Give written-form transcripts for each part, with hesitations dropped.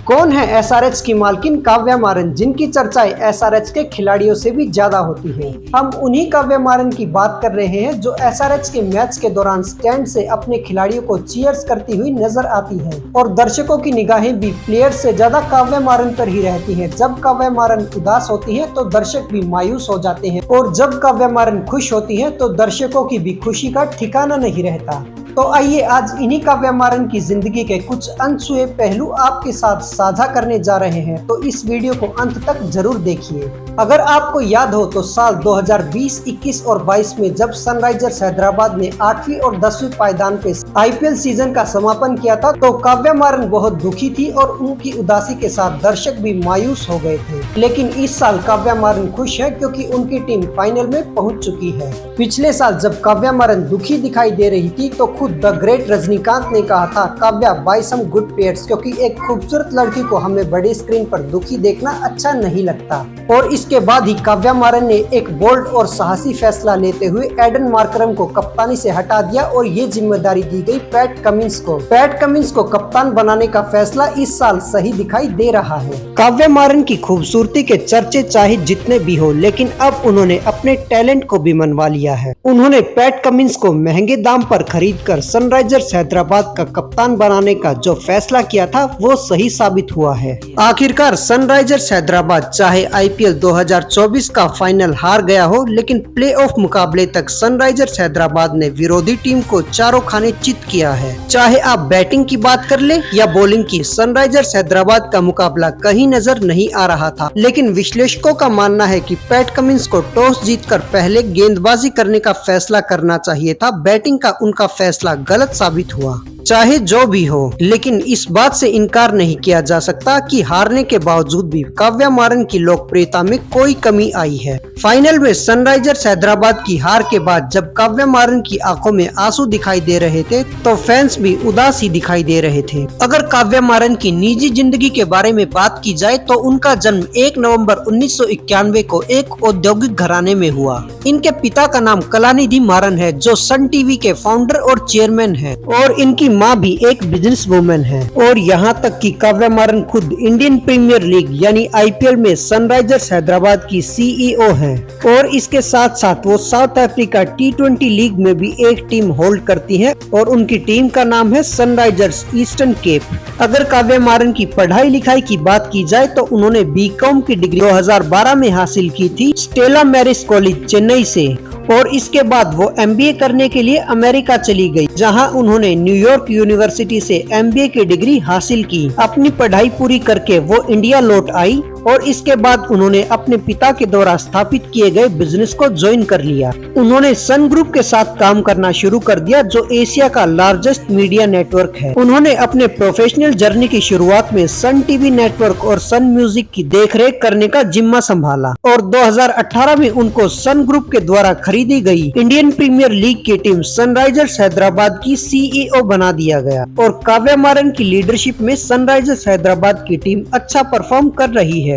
कौन है एसआरएच की मालकिन काव्या मारन, जिनकी चर्चाएं एसआरएच के खिलाड़ियों से भी ज्यादा होती है। हम उन्हीं काव्या मारन की बात कर रहे हैं जो एसआरएच के मैच के दौरान स्टैंड से अपने खिलाड़ियों को चीयर्स करती हुई नजर आती है और दर्शकों की निगाहें भी प्लेयर्स से ज्यादा काव्या मारन पर ही रहती है। जब काव्या मारन उदास होती है तो दर्शक भी मायूस हो जाते हैं और जब काव्या मारन खुश होती है तो दर्शकों की भी खुशी का ठिकाना नहीं रहता। तो आइए आज इन्हीं काव्या मारन की जिंदगी के कुछ अनछुए पहलू आपके साथ साझा करने जा रहे हैं, तो इस वीडियो को अंत तक जरूर देखिए। अगर आपको याद हो तो साल 2020, 21 और 22 में जब सनराइजर्स हैदराबाद ने 8वीं और 10वीं पायदान पे आईपीएल सीजन का समापन किया था तो काव्या मारन बहुत दुखी थी और उनकी उदासी के साथ दर्शक भी मायूस हो गए थे। लेकिन इस साल काव्या मारन खुश है क्योंकि उनकी टीम फाइनल में पहुंच चुकी है। पिछले साल जब काव्या मारन दुखी दिखाई दे रही थी तो खुद द ग्रेट रजनीकांत ने कहा था, Kavya buy some good pairs, क्योंकि एक खूबसूरत लड़की को हमें बड़ी स्क्रीन पर दुखी देखना अच्छा नहीं लगता। और इसके बाद ही काव्या मारन ने एक बोल्ड और साहसी फैसला लेते हुए एडन मार्करम को कप्तानी से हटा दिया और ये जिम्मेदारी दी गई पैट कमिंस को। पैट कमिंस को कप्तान बनाने का फैसला इस साल सही दिखाई दे रहा है। काव्या मारन की खूबसूरती के चर्चे चाहे जितने भी हो, लेकिन अब उन्होंने अपने टैलेंट को भी मनवा लिया है। उन्होंने पैट कमिंस को महंगे दाम पर खरीद कर सनराइजर्स हैदराबाद का कप्तान बनाने का जो फैसला किया था वो सही साबित हुआ है। आखिरकार सनराइजर्स हैदराबाद चाहे आईपीएल 2024 का फाइनल हार गया हो, लेकिन प्लेऑफ मुकाबले तक सनराइजर्स हैदराबाद ने विरोधी टीम को चारों खाने चित किया है। चाहे आप बैटिंग की बात कर ले या बॉलिंग की, सनराइजर्स हैदराबाद का मुकाबला कहीं नजर नहीं आ रहा था। लेकिन विश्लेषकों का मानना है कि पैट कमिंस को टॉस जीतकर पहले गेंदबाजी करने का फैसला करना चाहिए था। बैटिंग का उनका फैसला गलत साबित हुआ। चाहे जो भी हो, लेकिन इस बात से इनकार नहीं किया जा सकता कि हारने के बावजूद भी काव्या मारन की लोकप्रियता में कोई कमी आई है। फाइनल में सनराइजर्स हैदराबाद की हार के बाद जब काव्या मारन की आंखों में आंसू दिखाई दे रहे थे तो फैंस भी उदास ही दिखाई दे रहे थे। अगर काव्या मारन की निजी जिंदगी के बारे में बात की जाए तो उनका जन्म 1 नवंबर 1991 को एक औद्योगिक घराने में हुआ। इनके पिता का नाम कलानिधि मारन है जो सन टीवी के फाउंडर और चेयरमैन है और इनकी माँ भी एक बिजनेस वुमन है। और यहाँ तक कि काव्या मारन खुद इंडियन प्रीमियर लीग यानी आईपीएल में सनराइजर्स हैदराबाद की सीईओ है और इसके साथ साथ वो साउथ अफ्रीका T20 लीग में भी एक टीम होल्ड करती है और उनकी टीम का नाम है सनराइजर्स ईस्टर्न केप। अगर काव्या मारन की पढ़ाई लिखाई की बात की जाए तो उन्होंने बीकॉम की डिग्री 2012 में हासिल की थी स्टेला मैरिस कॉलेज चेन्नई से और इसके बाद वो एमबीए करने के लिए अमेरिका चली गई, जहां उन्होंने न्यूयॉर्क यूनिवर्सिटी से एमबीए की डिग्री हासिल की। अपनी पढ़ाई पूरी करके वो इंडिया लौट आई और इसके बाद उन्होंने अपने पिता के द्वारा स्थापित किए गए बिजनेस को ज्वाइन कर लिया। उन्होंने सन ग्रुप के साथ काम करना शुरू कर दिया जो एशिया का लार्जेस्ट मीडिया नेटवर्क है। उन्होंने अपने प्रोफेशनल जर्नी की शुरुआत में सन टीवी नेटवर्क और सन म्यूजिक की देखरेख करने का जिम्मा संभाला और 2018 में उनको सन ग्रुप के द्वारा खरीदी गई इंडियन प्रीमियर लीग की टीम सनराइजर्स हैदराबाद की सीईओ बना दिया गया और काव्या मारन की लीडरशिप में सनराइजर्स हैदराबाद की टीम अच्छा परफॉर्म कर रही है।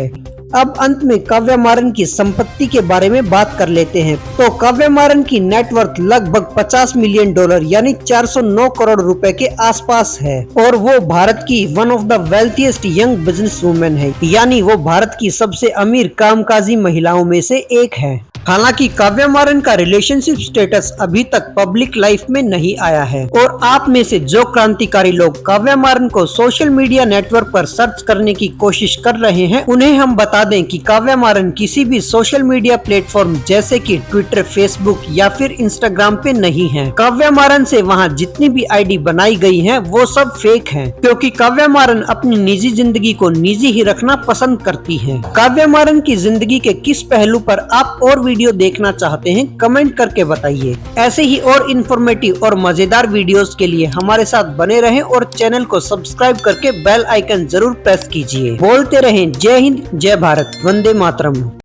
अब अंत में काव्या मारन की संपत्ति के बारे में बात कर लेते हैं। तो काव्या मारन की नेटवर्थ लगभग $50 मिलियन यानी 409 करोड़ रुपए के आसपास है और वो भारत की one of the wealthiest young business women है, यानी वो भारत की सबसे अमीर कामकाजी महिलाओं में से एक है। हालांकि काव्या मारन का रिलेशनशिप स्टेटस अभी तक पब्लिक लाइफ में नहीं आया है और आप में से जो क्रांतिकारी लोग काव्या मारन को सोशल मीडिया नेटवर्क पर सर्च करने की कोशिश कर रहे हैं उन्हें हम बता दें कि काव्या मारन किसी भी सोशल मीडिया प्लेटफॉर्म जैसे कि ट्विटर, फेसबुक या फिर इंस्टाग्राम पे नहीं है। काव्या मारन से वहाँ जितनी भी आईडी बनाई गई है वो सब फेक है, क्योंकि काव्या मारन अपनी निजी जिंदगी को निजी ही रखना पसंद करती है। काव्या मारन की जिंदगी के किस पहलू पर आप और वीडियो देखना चाहते हैं कमेंट करके बताइए। ऐसे ही और इन्फॉर्मेटिव और मजेदार वीडियोस के लिए हमारे साथ बने रहें और चैनल को सब्सक्राइब करके बेल आइकन जरूर प्रेस कीजिए। बोलते रहें जय हिंद, जय भारत, वंदे मातरम।